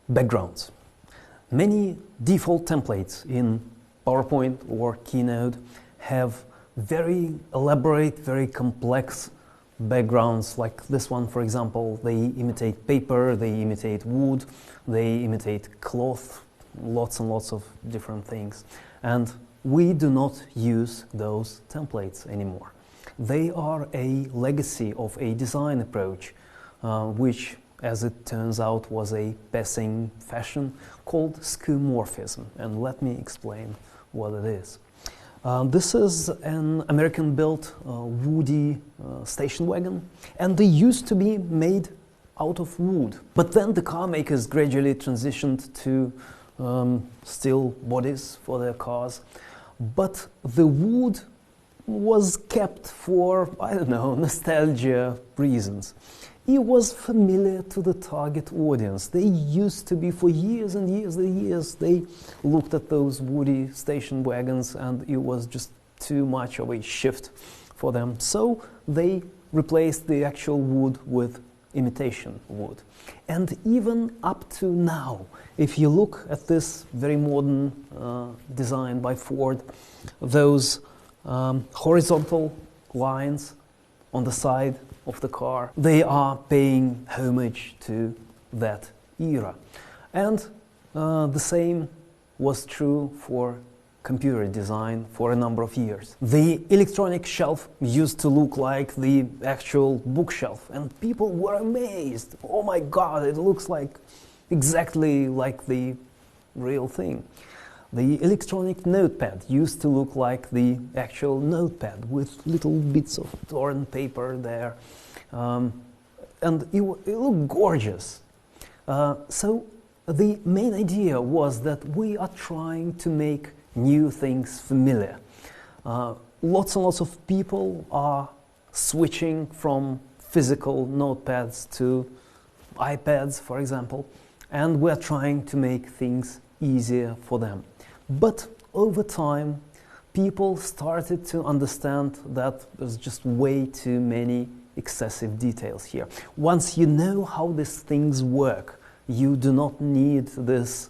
Backgrounds. Many default templates in PowerPoint or Keynote have very elaborate, very complex backgrounds, like this one, for example. They imitate paper, they imitate wood, they imitate cloth, lots and lots of different things. And we do not use those templates anymore. They are a legacy of a design approach, which, as it turns out, was a passing fashion called skeuomorphism. And let me explain what it is. This is an American-built woody station wagon, and they used to be made out of wood. But then the car makers gradually transitioned to steel bodies for their cars. But the wood was kept for, I don't know, nostalgia reasons. It was familiar to the target audience. They used to be, for years and years and years, they looked at those woody station wagons, and it was just too much of a shift for them. So they replaced the actual wood with imitation wood. And even up to now, if you look at this very modern design by Ford, those horizontal lines on the side of the car, they are paying homage to that era. And the same was true for computer design for a number of years. The electronic shelf used to look like the actual bookshelf, and people were amazed. Oh my God, it looks like exactly like the real thing. The electronic notepad used to look like the actual notepad with little bits of torn paper there. And it looked gorgeous. So the main idea was that we are trying to make new things familiar. Lots and lots of people are switching from physical notepads to iPads, for example, and we're trying to make things easier for them. But over time, people started to understand that there's just way too many excessive details here. Once you know how these things work, you do not need this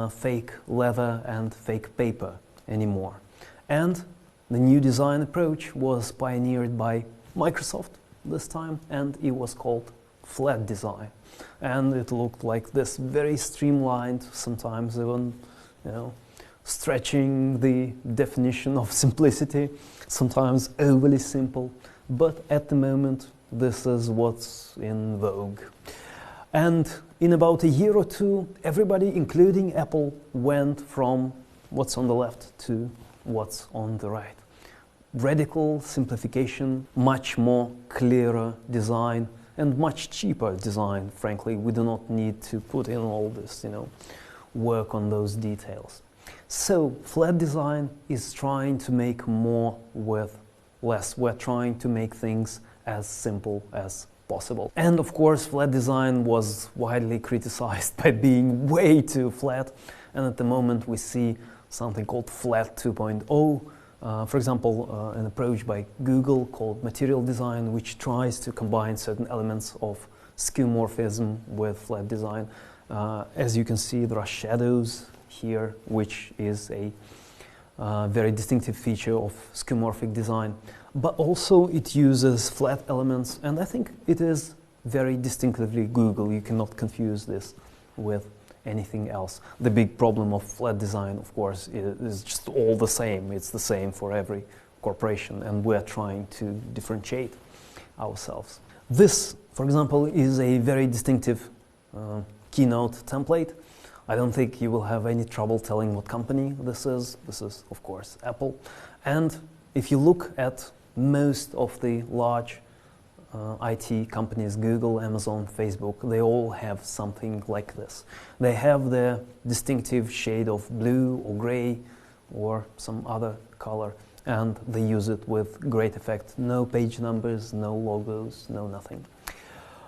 fake leather and fake paper anymore. And the new design approach was pioneered by Microsoft this time, and it was called flat design. And it looked like this, very streamlined, sometimes even, stretching the definition of simplicity, sometimes overly simple. But at the moment, this is what's in vogue. And in about a year or two, everybody, including Apple, went from what's on the left to what's on the right. Radical simplification, much more clearer design, and much cheaper design, frankly. We do not need to put in all this, work on those details. So flat design is trying to make more with less. We're trying to make things as simple as possible. And of course, flat design was widely criticized by being way too flat. And at the moment, we see something called Flat 2.0. For example, an approach by Google called material design, which tries to combine certain elements of skeuomorphism with flat design. As you can see, there are shadows here, which is a very distinctive feature of skeuomorphic design. But also it uses flat elements, and I think it is very distinctively Google. You cannot confuse this with anything else. The big problem of flat design, of course, is just all the same. It's the same for every corporation, and we're trying to differentiate ourselves. This, for example, is a very distinctive Keynote template. I don't think you will have any trouble telling what company this is. This is, of course, Apple. And if you look at most of the large IT companies, Google, Amazon, Facebook, they all have something like this. They have their distinctive shade of blue or gray or some other color, and they use it with great effect. No page numbers, no logos, no nothing.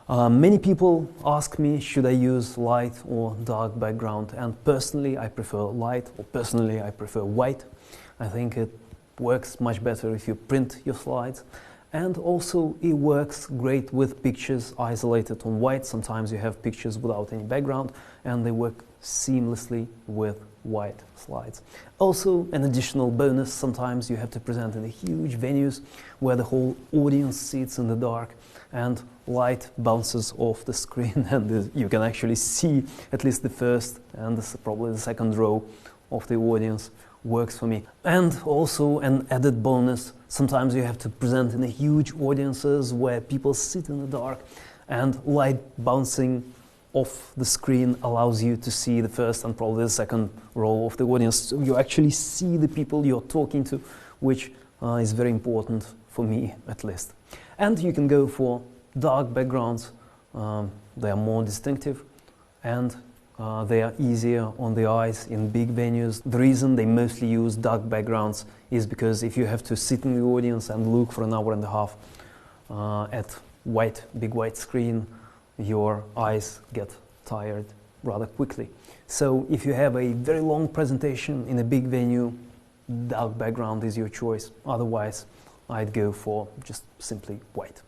Many people ask me, should I use light or dark background? And personally, I prefer light, or personally, I prefer white. I think it works much better if you print your slides. And also it works great with pictures isolated on white. Sometimes you have pictures without any background and they work seamlessly with white slides. Also, an additional bonus, sometimes you have to present in huge venues where the whole audience sits in the dark and light bounces off the screen and you can actually see at least the first and probably the second row of the audience. Works for me. And also an added bonus, sometimes you have to present in huge audiences where people sit in the dark and light bouncing off the screen allows you to see the first and probably the second row of the audience. So you actually see the people you're talking to, which is very important for me at least. And you can go for dark backgrounds, they are more distinctive and they are easier on the eyes in big venues. The reason they mostly use dark backgrounds is because if you have to sit in the audience and look for an hour and a half at big white screen, your eyes get tired rather quickly. So if you have a very long presentation in a big venue, dark background is your choice. Otherwise, I'd go for just simply white.